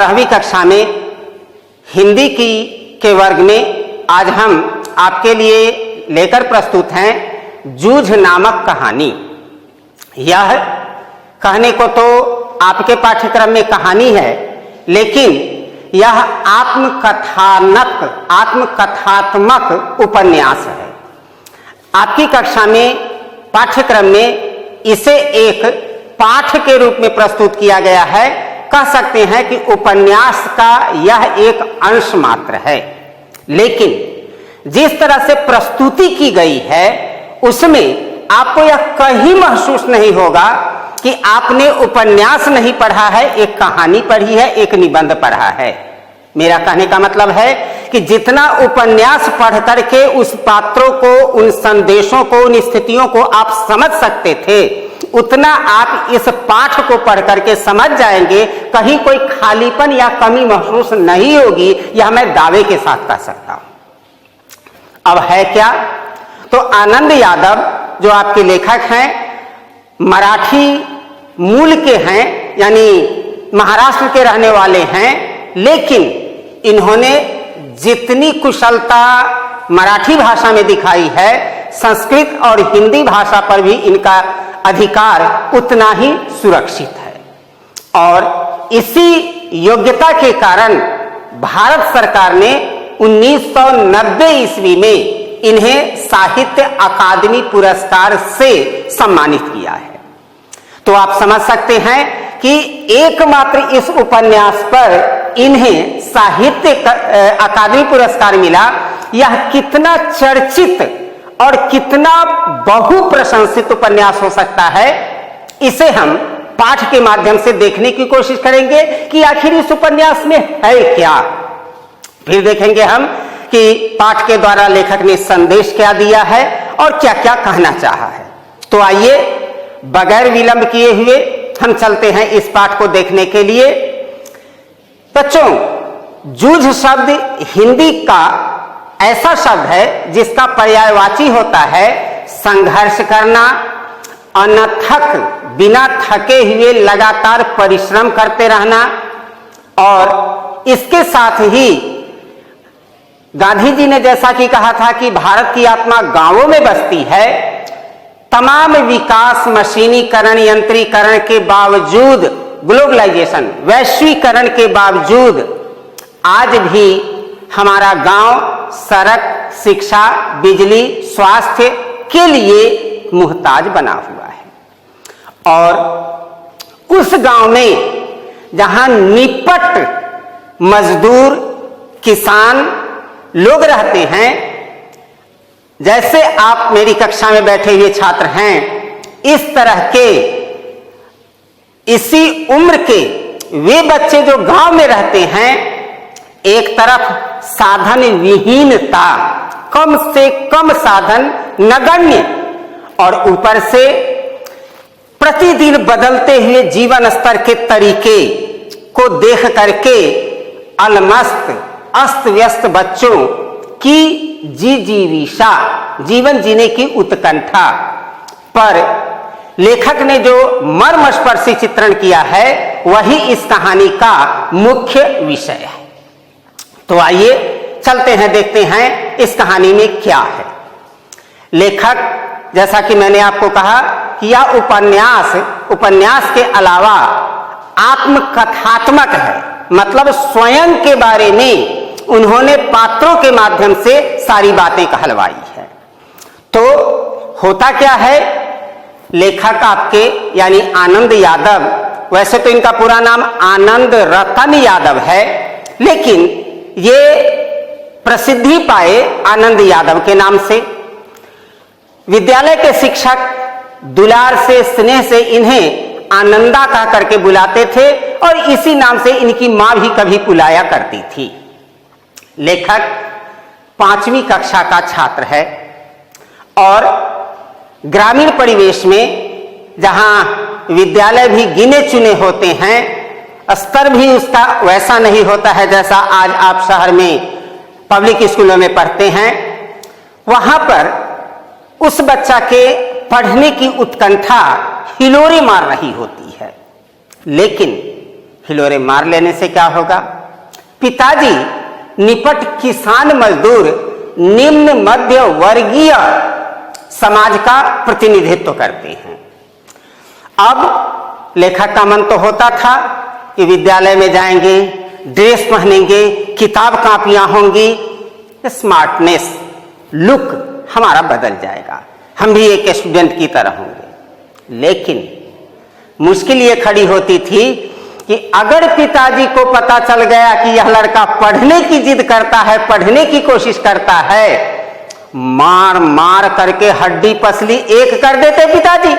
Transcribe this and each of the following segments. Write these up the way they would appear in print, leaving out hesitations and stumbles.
12वीं कक्षा में हिंदी के वर्ग में आज हम आपके लिए लेकर प्रस्तुत हैं जूझ नामक कहानी। यह कहने को तो आपके पाठ्यक्रम में कहानी है, लेकिन यह आत्मकथात्मक उपन्यास है। आपकी कक्षा में पाठ्यक्रम में इसे एक पाठ के रूप में प्रस्तुत किया गया है। कह सकते हैं कि उपन्यास का यह एक अंश मात्र है, लेकिन जिस तरह से प्रस्तुति की गई है उसमें आपको यह कहीं महसूस नहीं होगा कि आपने उपन्यास नहीं पढ़ा है, एक कहानी पढ़ी है, एक निबंध पढ़ा है। मेरा कहने का मतलब है कि जितना उपन्यास पढ़ करके उस पात्रों को, उन संदेशों को, उन स्थितियों को आप समझ सकते थे, उतना आप इस पाठ को पढ़ करके समझ जाएंगे। कहीं कोई खालीपन या कमी महसूस नहीं होगी, यह मैं दावे के साथ कह सकता हूं। अब है क्या? तो आनंद यादव जो आपके लेखक हैं, मराठी मूल के हैं, यानी महाराष्ट्र के रहने वाले हैं, लेकिन इन्होंने जितनी कुशलता मराठी भाषा में दिखाई है, संस्कृत और हिंदी भाषा पर भी इनका अधिकार उतना ही सुरक्षित है। और इसी योग्यता के कारण भारत सरकार ने 1990 ईस्वी में इन्हें साहित्य अकादमी पुरस्कार से सम्मानित किया है। तो आप समझ सकते हैं कि एकमात्र इस उपन्यास पर इन्हें साहित्य अकादमी पुरस्कार मिला। यह कितना चर्चित और कितना बहुप्रशंसित उपन्यास हो सकता है, इसे हम पाठ के माध्यम से देखने की कोशिश करेंगे कि आखिर इस उपन्यास में है क्या। फिर देखेंगे हम कि पाठ के द्वारा लेखक ने संदेश क्या दिया है और क्या क्या कहना चाहा है। तो आइए बगैर विलंब किए हुए हम चलते हैं इस पाठ को देखने के लिए। बच्चों, जूझ शब्द हिंदी का ऐसा शब्द है जिसका पर्यायवाची होता है संघर्ष करना, अनथक, बिना थके हुए लगातार परिश्रम करते रहना। और इसके साथ ही गांधी जी ने जैसा कि कहा था कि भारत की आत्मा गांवों में बसती है, तमाम विकास, मशीनीकरण, यंत्रीकरण के बावजूद, ग्लोबलाइजेशन, वैश्वीकरण के बावजूद आज भी हमारा गांव सड़क, शिक्षा, बिजली, स्वास्थ्य के लिए मुहताज बना हुआ है। और उस गांव में जहां निपट मजदूर, किसान लोग रहते हैं, जैसे आप मेरी कक्षा में बैठे हुए छात्र हैं, इस तरह के इसी उम्र के वे बच्चे जो गांव में रहते हैं, एक तरफ साधन विहीनता, कम से कम साधन, नगण्य, और ऊपर से प्रतिदिन बदलते हुए जीवन स्तर के तरीके को देख करके अलमस्त, अस्त व्यस्त बच्चों की जिजीविषा, जीवन जीने की उत्कंठा पर लेखक ने जो मर्मस्पर्शी चित्रण किया है, वही इस कहानी का मुख्य विषय है। तो आइए चलते हैं, देखते हैं इस कहानी में क्या है। लेखक, जैसा कि मैंने आपको कहा कि यह उपन्यास के अलावा आत्मकथात्मक है, मतलब स्वयं के बारे में उन्होंने पात्रों के माध्यम से सारी बातें कहलवाई है। तो होता क्या है, लेखक आपके यानी आनंद यादव, वैसे तो इनका पूरा नाम आनंद रतन यादव है, लेकिन ये प्रसिद्धि पाए आनंद यादव के नाम से। विद्यालय के शिक्षक दुलार से, स्नेह से इन्हें आनंदा कह करके बुलाते थे और इसी नाम से इनकी मां भी कभी बुलाया करती थी। लेखक 5वीं कक्षा का छात्र है और ग्रामीण परिवेश में, जहां विद्यालय भी गिने चुने होते हैं, स्तर भी उसका वैसा नहीं होता है जैसा आज आप शहर में पब्लिक स्कूलों में पढ़ते हैं, वहां पर उस बच्चा के पढ़ने की उत्कंठा हिलोरे मार रही होती है। लेकिन हिलोरे मार लेने से क्या होगा? पिताजी निपट किसान मजदूर निम्न मध्य वर्गीय समाज का प्रतिनिधित्व करते हैं। अब लेखक का मन तो होता था कि विद्यालय में जाएंगे, ड्रेस पहनेंगे, किताब कापियां होंगी, स्मार्टनेस लुक हमारा बदल जाएगा, हम भी एक स्टूडेंट की तरह होंगे। लेकिन मुश्किल ये खड़ी होती थी कि अगर पिताजी को पता चल गया कि यह लड़का पढ़ने की जिद करता है, पढ़ने की कोशिश करता है, मार मार करके हड्डी पसली एक कर देते पिताजी।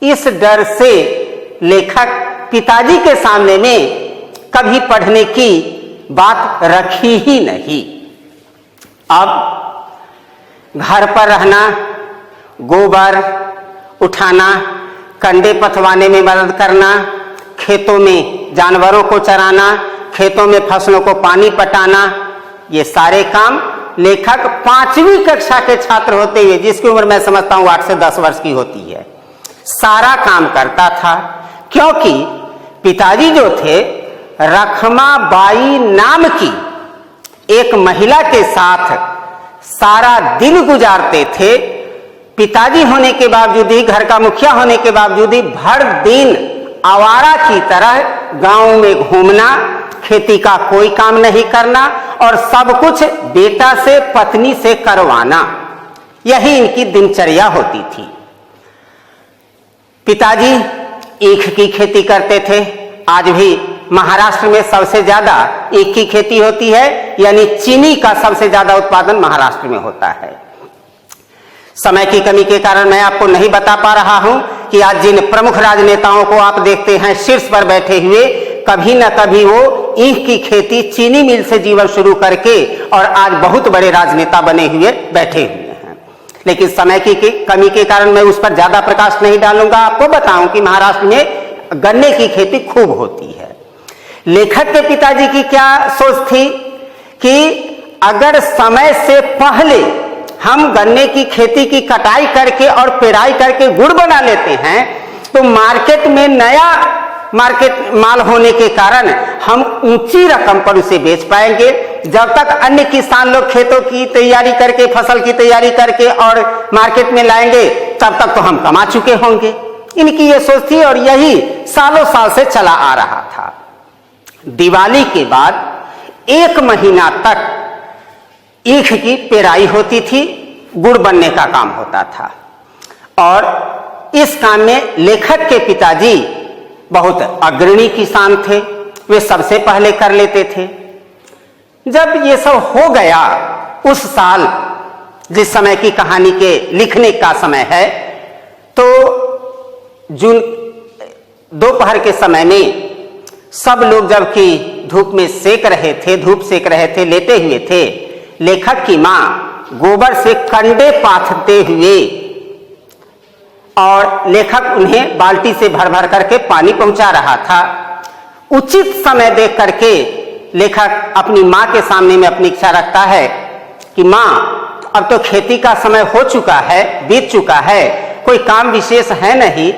इस डर से लेखक पिताजी के सामने में कभी पढ़ने की बात रखी ही नहीं। अब घर पर रहना, गोबर उठाना, कंडे पथवाने में मदद करना, खेतों में जानवरों को चराना, खेतों में फसलों को पानी पटाना, ये सारे काम लेखक 5वीं कक्षा के छात्र होते हुए, जिसकी उम्र मैं समझता हूं 8 से 10 वर्ष की होती है, सारा काम करता था। क्योंकि पिताजी जो थे रखमाबाई नाम की एक महिला के साथ सारा दिन गुजारते थे। पिताजी होने के बावजूद ही, घर का मुखिया होने के बावजूद ही भर दिन आवारा की तरह गांव में घूमना, खेती का कोई काम नहीं करना और सब कुछ बेटा से, पत्नी से करवाना, यही इनकी दिनचर्या होती थी। पिताजी ईख की खेती करते थे। आज भी महाराष्ट्र में सबसे ज्यादा ईख की खेती होती है, यानी चीनी का सबसे ज्यादा उत्पादन महाराष्ट्र में होता है। समय की कमी के कारण मैं आपको नहीं बता पा रहा हूं कि आज जिन प्रमुख राजनेताओं को आप देखते हैं शीर्ष पर बैठे हुए, कभी न कभी वो ईख की खेती, चीनी मिल से जीवन शुरू करके और आज बहुत बड़े राजनेता बने हुए बैठे हुए हैं। लेकिन समय की कमी के कारण मैं उस पर ज्यादा प्रकाश नहीं डालूंगा। आपको बताऊं कि महाराष्ट्र में गन्ने की खेती खूब होती है। लेखक के पिताजी की क्या सोच थी कि अगर समय से पहले हम गन्ने की खेती की कटाई करके और पेराई करके गुड़ बना लेते हैं तो मार्केट में नया माल होने के कारण हम ऊंची रकम पर उसे बेच पाएंगे। जब तक अन्य किसान लोग खेतों की तैयारी करके, फसल की तैयारी करके और मार्केट में लाएंगे, तब तक तो हम कमा चुके होंगे। इनकी ये सोच थी और यही सालों साल से चला आ रहा था। दिवाली के बाद 1 महीना तक ईख की पेराई होती थी, गुड़ बनने का काम होता था और इस काम में लेखक के पिताजी बहुत अग्रणी किसान थे, वे सबसे पहले कर लेते थे। जब ये सब हो गया, उस साल जिस समय की कहानी के लिखने का समय है, तो जून दोपहर के समय में सब लोग जबकि धूप सेक रहे थे, लेटे हुए थे, लेखक की मां गोबर से कंडे पाथते हुए और लेखक उन्हें बाल्टी से भर भर करके पानी पहुंचा रहा था। उचित समय देख करके लेखक अपनी मां के सामने में अपनी इच्छा रखता है कि मां, अब तो खेती का समय हो चुका है, बीत चुका है, कोई काम विशेष है नहीं,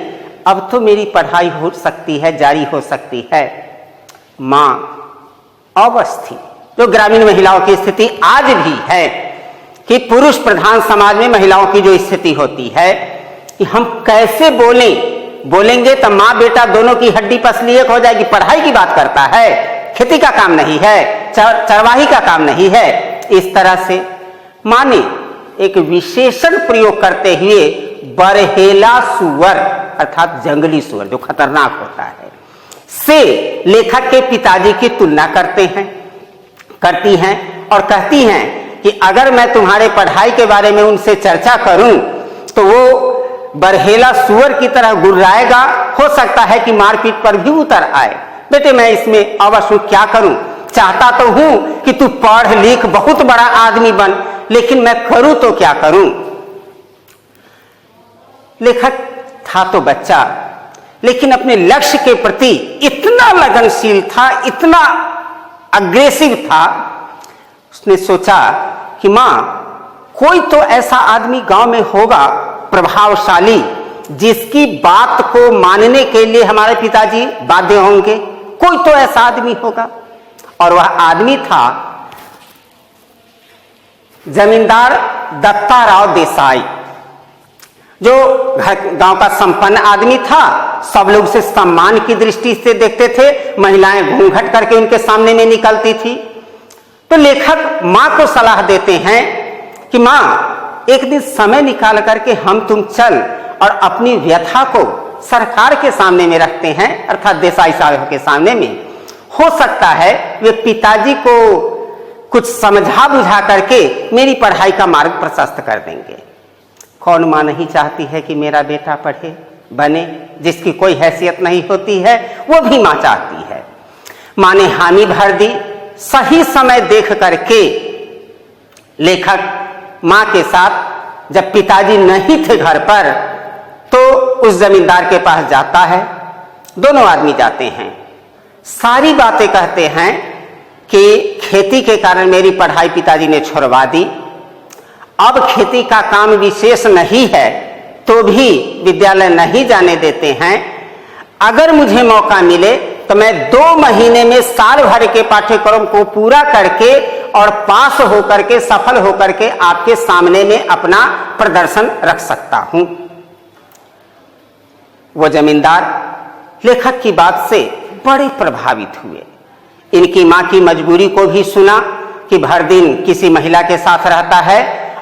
अब तो मेरी पढ़ाई हो सकती है, जारी हो सकती है। मां अवस्थी, जो ग्रामीण महिलाओं की स्थिति आज भी है कि पुरुष प्रधान समाज में महिलाओं की जो स्थिति होती है कि हम कैसे बोलेंगे तो माँ बेटा दोनों की हड्डी पसली एक हो जाएगी। पढ़ाई की बात करता है, खेती का काम नहीं है, चरवाही का काम नहीं है। इस तरह से माँ ने एक विशेषण प्रयोग करते हुए बरहेला सुअर अर्थात जंगली सुअर जो खतरनाक होता है से लेखक के पिताजी की तुलना करती हैं और कहती हैं कि अगर मैं तुम्हारे पढ़ाई के बारे में उनसे चर्चा करूं तो वो बरहेला सुअर की तरह गुर्राएगा, हो सकता है कि मारपीट पर भी उतर आए। बेटे मैं इसमें अवश्य क्या करूं, चाहता तो हूं कि तू पढ़ लिख बहुत बड़ा आदमी बन, लेकिन मैं करूं तो क्या करूं। लेखक था तो बच्चा, लेकिन अपने लक्ष्य के प्रति इतना लगनशील था, इतना अग्रेसिव था, उसने सोचा कि मां कोई तो ऐसा आदमी गांव में होगा प्रभावशाली जिसकी बात को मानने के लिए हमारे पिताजी बाध्य होंगे। कोई तो ऐसा आदमी होगा। और वह आदमी था जमींदार दत्ताराव देसाई, जो गांव का संपन्न आदमी था। सब लोग उसे सम्मान की दृष्टि से देखते थे, महिलाएं घूंघट करके उनके सामने में निकलती थी। तो लेखक मां को सलाह देते हैं कि मां, एक दिन समय निकाल करके हम तुम चल और अपनी व्यथा को सरकार के सामने में रखते हैं, अर्थात देसाई साहब के सामने में। हो सकता है वे पिताजी को कुछ समझा बुझा करके मेरी पढ़ाई का मार्ग प्रशस्त कर देंगे। कौन मां नहीं चाहती है कि मेरा बेटा पढ़े बने, जिसकी कोई हैसियत नहीं होती है, वो भी मां चाहती है। मां ने हामी भर दी। सही समय देख करके लेखक मां के साथ, जब पिताजी नहीं थे घर पर, तो उस जमींदार के पास जाता है। दोनों आदमी जाते हैं, सारी बातें कहते हैं कि खेती के कारण मेरी पढ़ाई पिताजी ने छुड़वा दी, अब खेती का काम विशेष नहीं है तो भी विद्यालय नहीं जाने देते हैं। अगर मुझे मौका मिले तो मैं 2 महीने में साल भर के पाठ्यक्रम को पूरा करके और पास होकर के, सफल होकर के आपके सामने में अपना प्रदर्शन रख सकता हूं। वो जमींदार लेखक की बात से बड़े प्रभावित हुए। इनकी मां की मजबूरी को भी सुना कि भर दिन किसी महिला के साथ रहता है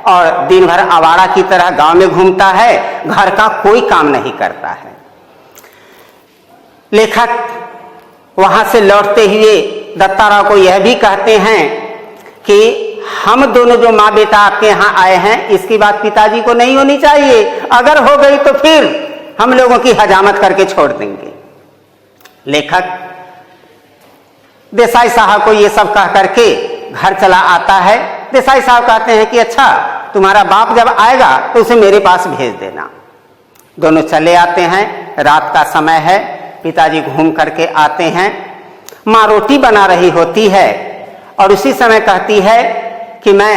और दिन भर आवारा की तरह गांव में घूमता है, घर का कोई काम नहीं करता है। लेखक वहां से लौटते हुए दत्ताराव को यह भी कहते हैं कि हम दोनों जो माँ बेटा आपके यहाँ आए हैं, इसकी बात पिताजी को नहीं होनी चाहिए। अगर हो गई तो फिर हम लोगों की हजामत करके छोड़ देंगे। लेखक देसाई साहब को ये सब कह करके घर चला आता है। देसाई साहब कहते हैं कि अच्छा, तुम्हारा बाप जब आएगा तो उसे मेरे पास भेज देना। दोनों चले आते हैं। रात का समय है, पिताजी घूम करके आते हैं। माँ रोटी बना रही होती है और उसी समय कहती है कि मैं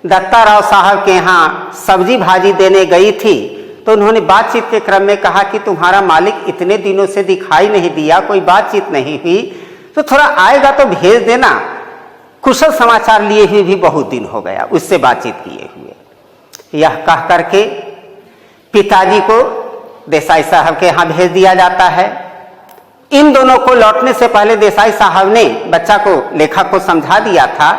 दत्ताराव साहब के यहाँ सब्जी भाजी देने गई थी, तो उन्होंने बातचीत के क्रम में कहा कि तुम्हारा मालिक इतने दिनों से दिखाई नहीं दिया, कोई बातचीत नहीं हुई, तो थोड़ा आएगा तो भेज देना। कुशल समाचार लिए हुए भी बहुत दिन हो गया, उससे बातचीत किए हुए। यह कह करके पिताजी को देसाई साहब के यहाँ भेज दिया जाता है। इन दोनों को लौटने से पहले देसाई साहब ने बच्चा को, लेखक को समझा दिया था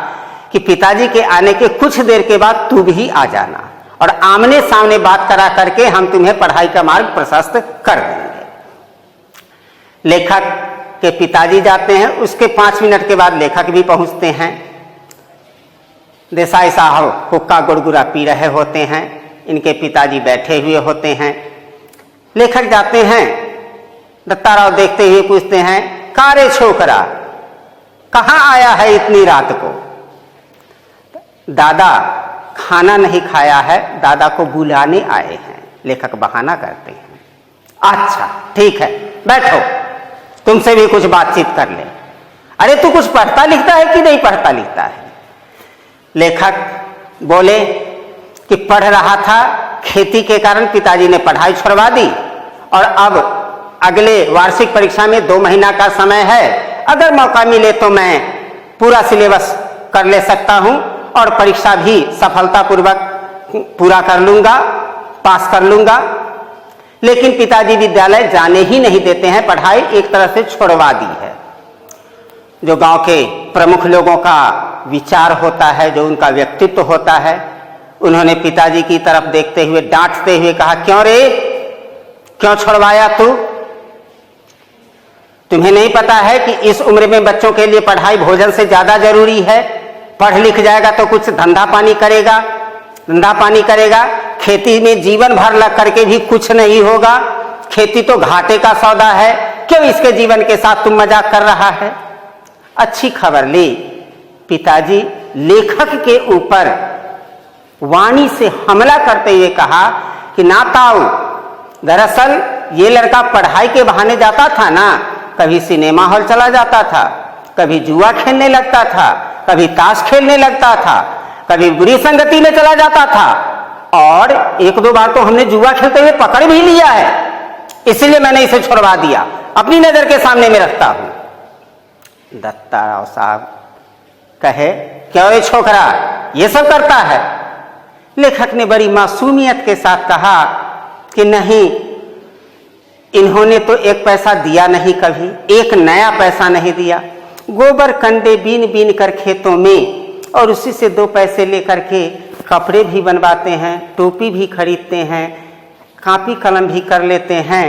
कि पिताजी के आने के कुछ देर के बाद तू भी आ जाना और आमने सामने बात करा करके हम तुम्हें पढ़ाई का मार्ग प्रशस्त कर देंगे। लेखक के पिताजी जाते हैं, उसके 5 मिनट के बाद लेखक भी पहुंचते हैं। देसाई साहब हुक्का गुड़गुड़ा पी रहे होते हैं, इनके पिताजी बैठे हुए होते हैं। लेखक जाते हैं, दत्ताराव देखते हुए पूछते हैं, का रे छोकरा, कहाँ आया है इतनी रात को? दादा खाना नहीं खाया है, दादा को बुलाने आए हैं। लेखक बहाना करते हैं। अच्छा ठीक है, बैठो, तुमसे भी कुछ बातचीत कर ले। अरे तू कुछ पढ़ता लिखता है कि नहीं पढ़ता लिखता है? लेखक बोले कि पढ़ रहा था, खेती के कारण पिताजी ने पढ़ाई छुड़वा दी और अब अगले वार्षिक परीक्षा में 2 महीना का समय है। अगर मौका मिले तो मैं पूरा सिलेबस कर ले सकता हूं और परीक्षा भी सफलतापूर्वक पूरा कर लूंगा, पास कर लूंगा। लेकिन पिताजी विद्यालय जाने ही नहीं देते हैं, पढ़ाई एक तरह से छुड़वा दी है। जो गांव के प्रमुख लोगों का विचार होता है, जो उनका व्यक्तित्व होता है, उन्होंने पिताजी की तरफ देखते हुए डांटते हुए कहा, क्यों रे, क्यों छुड़वाया तू? तुम्हें नहीं पता है कि इस उम्र में बच्चों के लिए पढ़ाई भोजन से ज्यादा जरूरी है? पढ़ लिख जाएगा तो कुछ धंधा पानी करेगा, खेती में जीवन भर लग करके भी कुछ नहीं होगा। खेती तो घाटे का सौदा है, क्यों इसके जीवन के साथ तुम मजाक कर रहा है? अच्छी खबर ली, पिताजी लेखक के ऊपर वाणी से हमला करते हुए कहा कि ना ताऊ, दरअसल ये लड़का पढ़ाई के बहाने जाता था ना, कभी सिनेमा हॉल चला जाता था, कभी जुआ खेलने लगता था, कभी ताश खेलने लगता था, कभी बुरी संगति में चला जाता था और 1-2 बार तो हमने जुआ खेलते हुए पकड़ भी लिया है। इसलिए मैंने इसे छुड़वा दिया, अपनी नजर के सामने में रखता हूं। दत्ताराव साहब कहे, क्यों ये छोकरा ये सब करता है? लेखक ने बड़ी मासूमियत के साथ कहा कि नहीं, इन्होंने तो एक पैसा दिया नहीं, कभी एक नया पैसा नहीं दिया। गोबर कंडे बीन बीन कर खेतों में और उसी से 2 पैसे लेकर के कपड़े भी बनवाते हैं, टोपी भी खरीदते हैं, कॉपी कलम भी कर लेते हैं।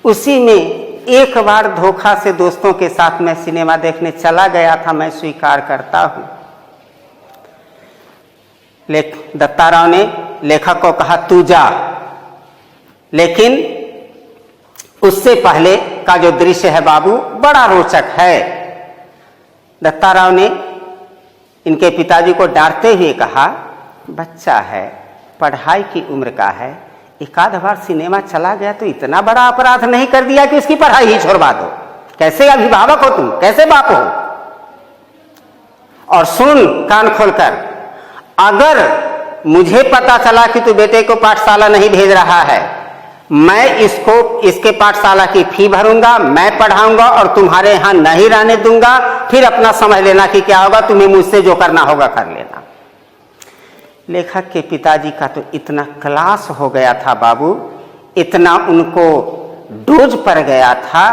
उसी में एक बार धोखा से दोस्तों के साथ मैं सिनेमा देखने चला गया था, मैं स्वीकार करता हूं। दत्ताराव ने लेखक को कहा, तू जा। लेकिन उससे पहले का जो दृश्य है बाबू बड़ा रोचक है। दत्ताराव ने इनके पिताजी को डांटते हुए कहा, बच्चा है, पढ़ाई की उम्र का है, एक आध बार सिनेमा चला गया तो इतना बड़ा अपराध नहीं कर दिया कि उसकी पढ़ाई ही छोड़वा दो। कैसे अभिभावक हो तुम, कैसे बाप हो? और सुन कान खोलकर, अगर मुझे पता चला कि तू बेटे को पाठशाला नहीं भेज रहा है, मैं इसके पाठशाला की फी भरूंगा, मैं पढ़ाऊंगा और तुम्हारे यहां नहीं रहने दूंगा। फिर अपना समझ लेना कि क्या होगा, तुम्हें मुझसे जो करना होगा कर लेना। लेखक के पिताजी का तो इतना क्लास हो गया था बाबू, इतना उनको डोज पड़ गया था,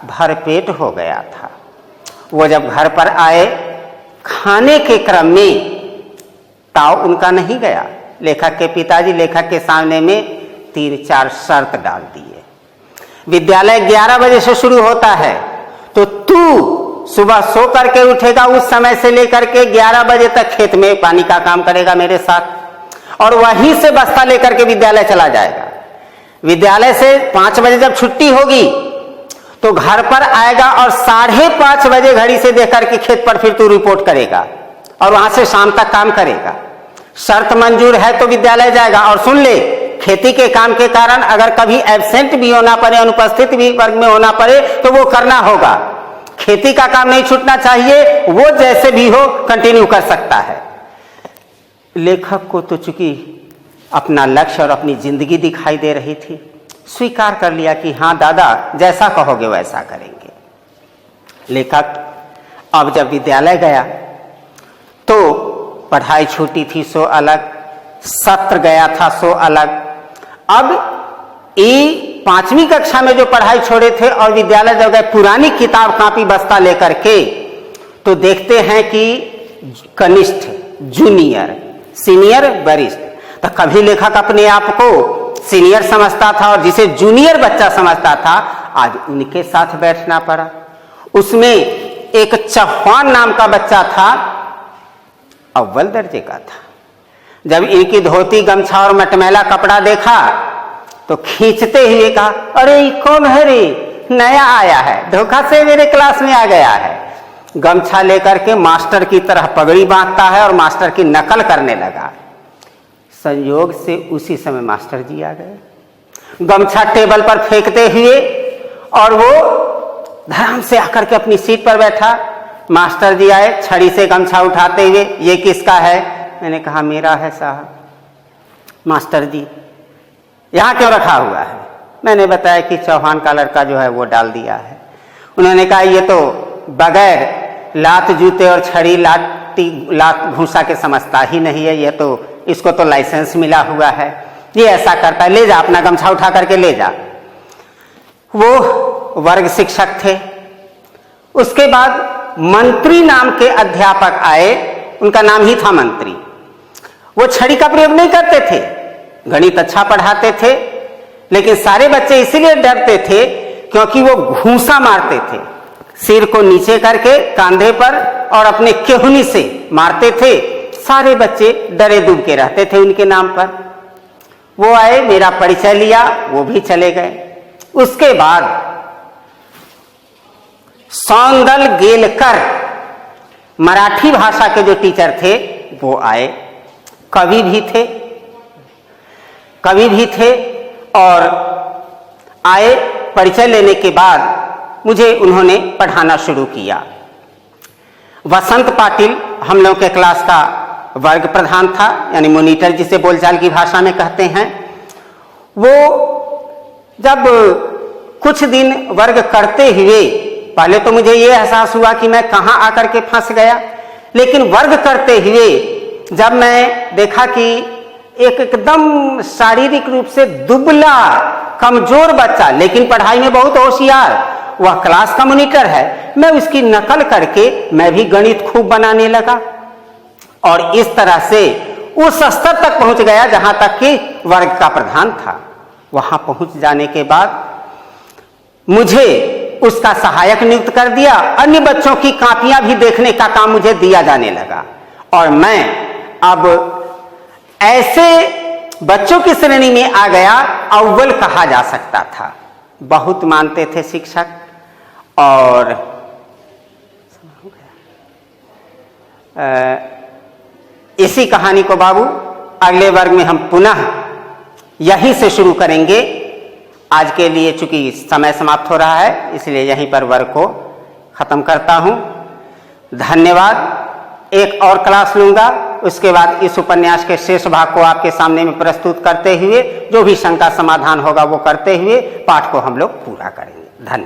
भरपेट हो गया था। वो जब घर पर आए, खाने के क्रम में ताव उनका नहीं गया। लेखक के पिताजी लेखक के सामने में 3-4 शर्त डाल दिए। विद्यालय 11 बजे से शुरू होता है, तो तू सुबह सो करके उठेगा, उस समय से लेकर के 11 बजे तक खेत में पानी का काम करेगा मेरे साथ, और वहीं से बस्ता लेकर के विद्यालय चला जाएगा। विद्यालय से 5 बजे जब छुट्टी होगी तो घर पर आएगा और 5:30 बजे घड़ी से देख करके खेत पर फिर तू रिपोर्ट करेगा और वहां से शाम तक काम करेगा। शर्त मंजूर है तो विद्यालय जाएगा। और सुन ले, खेती के काम के कारण अगर कभी एब्सेंट भी होना पड़े, अनुपस्थित भी वर्ग में होना पड़े, तो वो करना होगा। खेती का काम नहीं छूटना चाहिए, वो जैसे भी हो कंटिन्यू कर सकता है। लेखक को तो चूंकि अपना लक्ष्य और अपनी जिंदगी दिखाई दे रही थी, स्वीकार कर लिया कि हाँ दादा, जैसा कहोगे वैसा करेंगे। लेखक अब जब विद्यालय गया तो पढ़ाई छूटी थी सो अलग, सत्र गया था सो अलग। अब 5वीं कक्षा में जो पढ़ाई छोड़े थे और विद्यालय जब गए, पुरानी किताब कापी बस्ता लेकर के, तो देखते हैं कि कनिष्ठ, जूनियर, सीनियर, वरिष्ठ। तो कभी लेखक अपने आप को सीनियर समझता था और जिसे जूनियर बच्चा समझता था, आज उनके साथ बैठना पड़ा। उसमें एक चौहान नाम का बच्चा था, अव्वल दर्जे का था। जब इनकी धोती, गमछा और मटमैला कपड़ा देखा तो खींचते हुए कहा, अरे ये कौन है रे, नया आया है, धोखा से मेरे क्लास में आ गया है। गमछा लेकर के मास्टर की तरह पगड़ी बांधता है और मास्टर की नकल करने लगा। संयोग से उसी समय मास्टर जी आ गए, गमछा टेबल पर फेंकते हुए, और वो धड़ाम से आकर के अपनी सीट पर बैठा। मास्टर जी आए, छड़ी से गमछा उठाते हुए, ये किसका है? मैंने कहा मेरा है साहब। मास्टर जी, यहाँ क्यों रखा हुआ है? मैंने बताया कि चौहान का लड़का जो है वो डाल दिया है। उन्होंने कहा ये तो बगैर लात जूते और छड़ी लात घूसा के समझता ही नहीं है, ये तो इसको तो लाइसेंस मिला हुआ है, ये ऐसा करता है, ले जा अपना गमछा उठा करके ले जा। वो वर्ग शिक्षक थे। उसके बाद मंत्री नाम के अध्यापक आए, उनका नाम ही था मंत्री। वो छड़ी का प्रयोग नहीं करते थे, गणित अच्छा पढ़ाते थे, लेकिन सारे बच्चे इसीलिए डरते थे क्योंकि वो घूंसा मारते थे, सिर को नीचे करके कांधे पर और अपने केहुनी से मारते थे। सारे बच्चे डरे डूबके रहते थे उनके नाम पर। वो आए, मेरा परिचय लिया, वो भी चले गए। उसके बाद सौंदल गेलकर मराठी भाषा के जो टीचर थे वो आए, कवि भी थे और आए। परिचय लेने के बाद मुझे उन्होंने पढ़ाना शुरू किया। वसंत पाटिल हम लोग के क्लास का वर्ग प्रधान था, यानी मॉनिटर जिसे बोलचाल की भाषा में कहते हैं। वो जब कुछ दिन वर्ग करते हुए पहले तो मुझे ये एहसास हुआ कि मैं कहाँ आकर के फंस गया, लेकिन वर्ग करते हुए जब मैं देखा कि एक एकदम शारीरिक रूप से दुबला कमजोर बच्चा लेकिन पढ़ाई में बहुत होशियार, वह क्लास का मॉनिटर है, मैं उसकी नकल करके मैं भी गणित खूब बनाने लगा और इस तरह से उस स्तर तक पहुंच गया जहां तक कि वर्ग का प्रधान था। वहां पहुंच जाने के बाद मुझे उसका सहायक नियुक्त कर दिया, अन्य बच्चों की कॉपियां भी देखने का काम मुझे दिया जाने लगा और मैं अब ऐसे बच्चों की श्रेणी में आ गया, अव्वल कहा जा सकता था। बहुत मानते थे शिक्षक और इसी कहानी को बाबू अगले वर्ग में हम पुनः यहीं से शुरू करेंगे। आज के लिए चूंकि समय समाप्त हो रहा है इसलिए यहीं पर वर्ग को खत्म करता हूं। धन्यवाद। एक और क्लास लूंगा, उसके बाद इस उपन्यास के शेष भाग को आपके सामने में प्रस्तुत करते हुए जो भी शंका समाधान होगा वो करते हुए पाठ को हम लोग पूरा करेंगे। धन्यवाद।